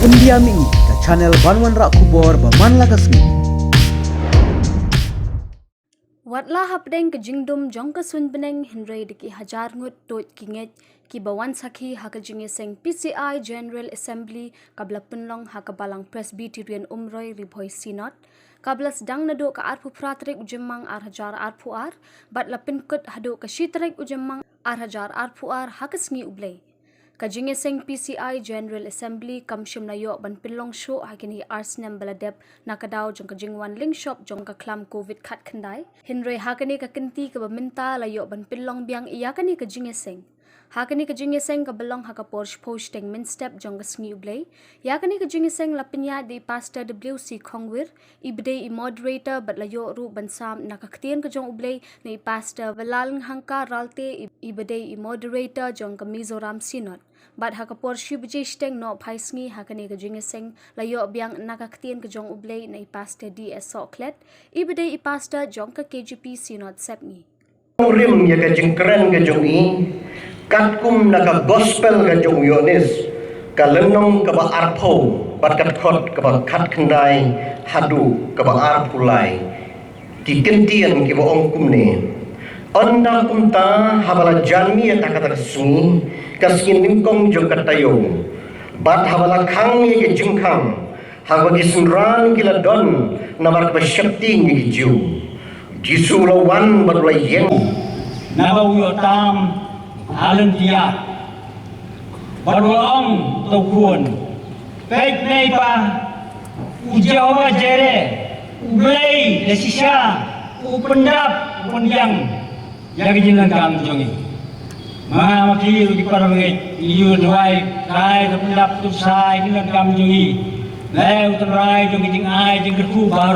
India mi ke channel Banwan Rak Kubor Baman Lagasmi. Watla hapdeng ke jingdum jong ke sun beneng Umroi deki hajar ngut Tuid kinget ki bawan sakhi haka Jingiaseng PCI General Assembly kabla penlong haka balang Presbyterian Umroi Riewngeit Synod kabla sedang naduk ke arpu pratrik ujemang ar hajar arpu ar bat lapin kut haduk ke shitrik ujemang ar hajar arpu ar haka sengi ublei. Ka Jingiaseng PCI General Assembly kamshim nayo ban pinlong show hakini Arsenal baladep nakadaw jong ka jingwan link shop jong ka klam COVID khat khandai Umroi hakani ka kenti ka baminta layo ban pinlong biang iyakani ka Jingiaseng hakani ka Jingiaseng ka belong haka Porsche posting min step jong ka sngi ublei yakani ka Jingiaseng lapinya di pastor WC Khongwir ibde I moderator bat layo ru bansam nakaktian ka jong ublei ni pastor Velalng hangka ralte ibde I moderator jong ka Mizoram Synod bat haka Porsche bujisteng no paisngi hakani ka Jingiaseng layo biang nakaktian ka jong ublei ni pastor DS Soklet ibde I pastor jong ka KGP Synod sepngi rim ya ka jingkren ka jong I katkum na ka gospel ka jong yonis ka lenong ka ba arpo bat kat khot ka ba khat khandai hadu ka ba arpulai ki kentian ki ba ong kumne anda kumta habala janmi ya takata sungi kaskin nimkong jong katayong bat habala khang ye ke jingkham habagi sunran kila don namar ba shakti ngi jiu jisu lawan bat la yen nabaw yo tam halin dia barulong tukuan baik nei pa ujawa jere ublei desisya upendap pendiang yang jinan kam jongi ma maki di parangit iyu duai kai upendap tu sai jinan kam jongi lai uterai jongi jing ai jing kerku baro